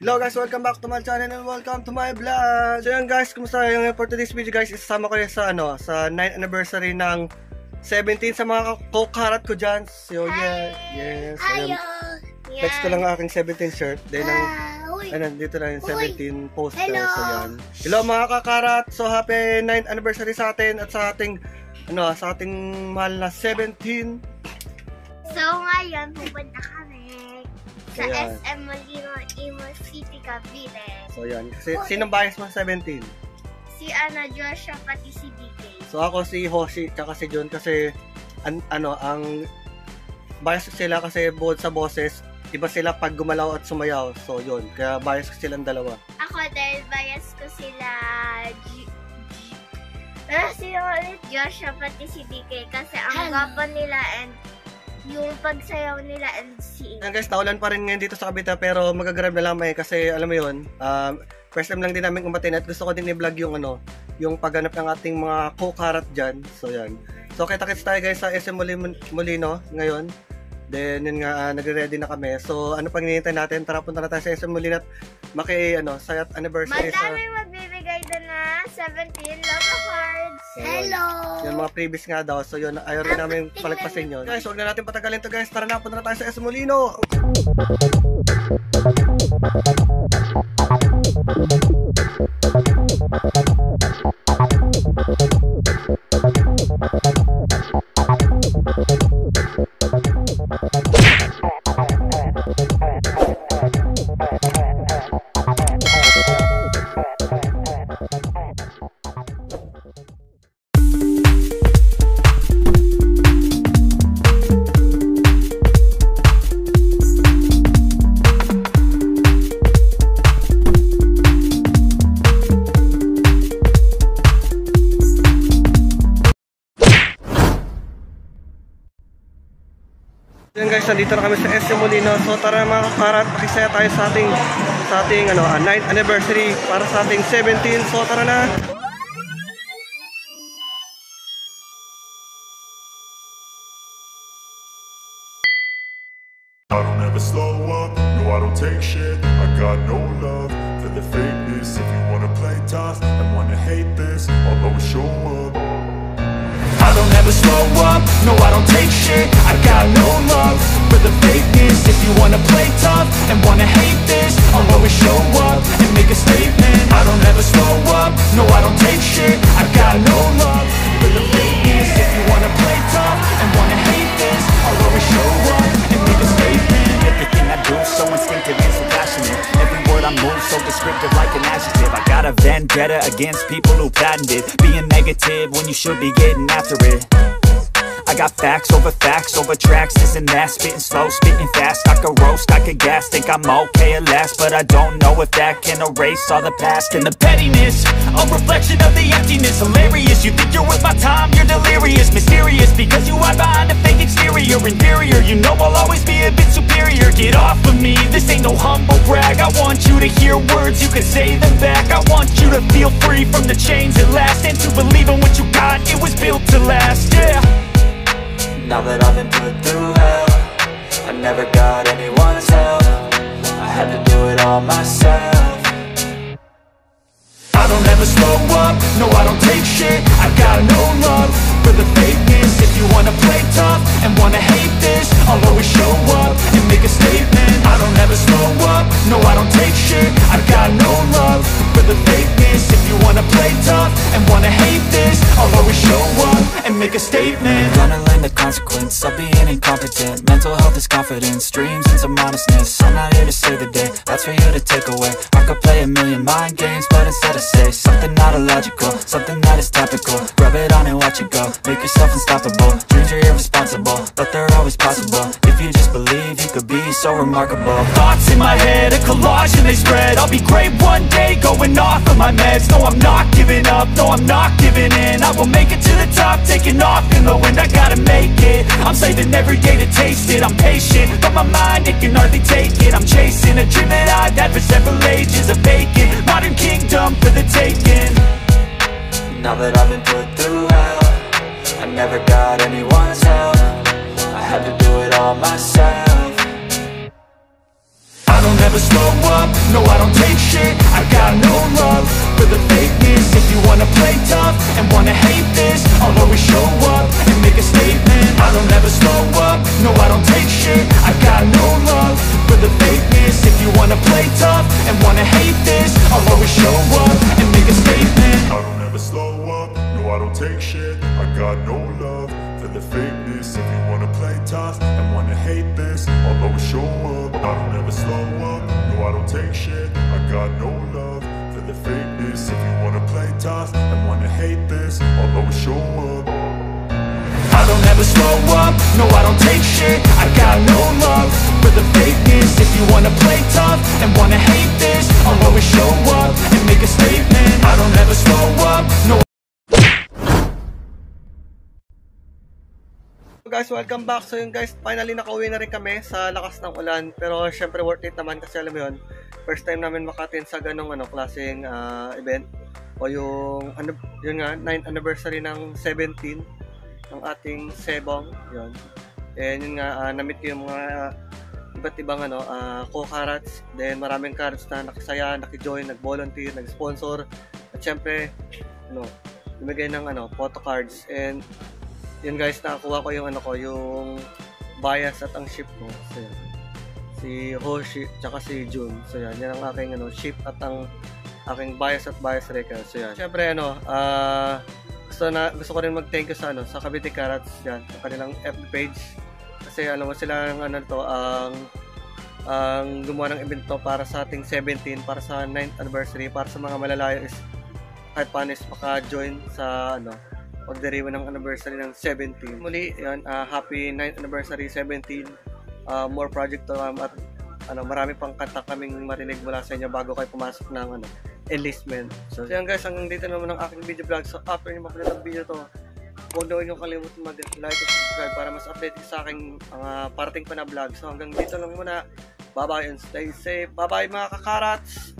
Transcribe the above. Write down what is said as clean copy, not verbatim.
Hello guys, welcome back to my channel and welcome to my vlog. So yun guys, kumusta yung for today's video guys, isasama ko sa sa 9th anniversary ng 17 sa mga co-karat ko dyan. So yeah, yes. Text ko lang ang aking 17 shirt. Then dito lang yung 17 poster. So yan. Hello mga kakarat. So happy 9th anniversary sa atin at sa ating sa ating mahal na 17. So ngayon pupunta kami sa SM Molino, Imus City, Cavite. So yan. Sinong bias mo 17? Si Joshua pati si DK. So ako si Hoshi tsaka si John kasi ang bias sila kasi bukod sa boses, iba sila pag gumalaw at sumayaw. So yun, kaya bias ko silang dalawa. Ako dahil bias ko sila Joshua pati si DK kasi ang gwapo nila and yung pagsayaw nila and sing. Guys, naulan pa rin ngayon dito sa Cavite pero magagrab na lamang kasi alam mo yun, first time lang din namin umatin at gusto ko din i-vlog yung yung pagganap ng ating mga co-karat dyan. So yan. So kita-kits tayo guys sa SM Molino ngayon. Then yun nga, nagre-ready na kami. So ano pang hinihintay natin? Tara punta na tayo sa SM Molino at sa anniversary. Madaming magbibigay doon na 17 logo cards. So, hello! Yung mga previous nga daw. So yun, ayaw rin namin palagpasin yun. Guys, huwag na natin patagalin to guys. Tara na, punta na tayo sa SM Molino! Yan guys, nandito na kami sa SM Molino. So tara mga kakarat, makisaya tayo sa ating 9th anniversary para sa ating 17. So tara na! I don't ever slow up, no I don't take shit. I got no love for the fakeness. If you wanna play tough and wanna hate this, I'll always show up. I don't ever slow up, no I don't take shit. I got no love for the fakeness. If you wanna play tough and wanna hate this, I'll always show up and make a statement. I don't ever slow up, no I don't take shit. I got no love for the fakeness. If you wanna play tough and wanna hate this, I'll always show up and make a statement. Everything I do so instinctive and so passionate. Every word I move so descriptive like an adjective. I got a vendetta against people who patented being negative when you should be getting after it. I got facts over tracks, this and that. Spitting slow, spitting fast. I could roast, I could gas. Think I'm okay at last, but I don't know if that can erase all the past. And the pettiness, a reflection of the emptiness. Hilarious, you think you're with my time, you're delirious. Mysterious, because you hide behind a fake exterior. Inferior, you know I'll always be a bit superior. Get off of me, this ain't no humble brag. I want you to hear words, you can say them back. I want you to feel free from the chains at last, and to believe in what you got, it was built to last, yeah. Now that I've been put through hell, I never got anyone's help. I had to do it all myself. I don't ever slow up, no I don't take shit. I got no love for the fakeness. If you wanna play tough and wanna hate this, I'll always show up and make a statement. I don't ever slow up, no I don't take shit. I got no love for the fakeness. If you wanna play tough and wanna hate this, I'll always show up and make a statement. Gonna learn the consequence of being incompetent. Mental health is confidence, dreams and some honestness. I'm not here to save the day, that's for you to take away. I could play a million mind games, but instead I say something not illogical, something that is topical. Rub it on and watch it go, make yourself unstoppable. Dreams are irresponsible, but they're always possible. If you just believe, you could be so remarkable. Thoughts in my head, a collage and they spread. I'll be great one day, going off of my meds. No I'm not giving up, no I'm not giving in. I will make it to the top, taking off in the wind. I gotta make it, I'm saving every day to taste it. I'm patient, but my mind, it can hardly take it. I'm chasing a dream that I've had for several ages. A vacant, modern kingdom for the taking. Now that I've been put through hell, I never got anyone's help. I had to do it all myself. I don't ever never slow up, no I don't take shit. I got no love for the fakeness. If you wanna play tough and wanna hate this, I'll always show up and make a statement. I don't ever slow up, no I don't take shit. I got no love for the fakeness. If you wanna play tough and wanna hate this, I'll always show up and make a statement. I don't ever slow up, no I don't take shit. I got no love for the fakeness. If you wanna play tough and wanna hate this, I'll always show up. I don't ever slow up, no I don't take shit. I got no love for the fakeness. If you wanna play tough and wanna hate this, I'll always show up. I don't ever slow up, no I don't take shit. I got no love for the fakeness. If you wanna play tough and wanna hate this, I'll always show up and make a statement. I don't ever slow up, no. Guys, welcome back. So yun guys, finally nakauwi na rin kami sa lakas ng ulan. Pero syempre worth it naman kasi alam mo yun, first time namin makatin sa ganong klaseng event. O yung, yun nga, 9th anniversary ng 17 ng ating Sebong. Yun. And yun nga, na-meet ko yung mga iba't ibang co-carats. Then maraming carats na nakisaya, nakijoin, nag-volunteer, nag-sponsor. At syempre, lumigay ng photo cards. And yun guys, nakakuha ko yung yung bias at ang ship ko. So yan. Si Hoshi, tsaka si Jun. So yan, yan ang aking ship at ang aking bias at bias record. So yan. Syempre gusto ko rin mag-thank you sa Cavite Carats yan, sa kanilang FB page. Kasi alam mo sila ang gumawa ng event to para sa ating 17, para sa 9th anniversary, para sa mga malalayo is kahit paano is maka-join sa pagdiriwang ng anniversary ng 17. Muli, yan, happy 9th anniversary 17. More project to at marami pang kanta kaming marinig mula sa inyo bago kayo pumasok ng enlistment. So yan guys, hanggang dito naman ang aking video vlog. So after nyo mapanood ang video to, huwag na huwag nyo kalimutan mag-like at subscribe para mas update sa aking parating pa na vlog. So hanggang dito lang muna. Bye bye and stay safe. Bye bye mga kakarats!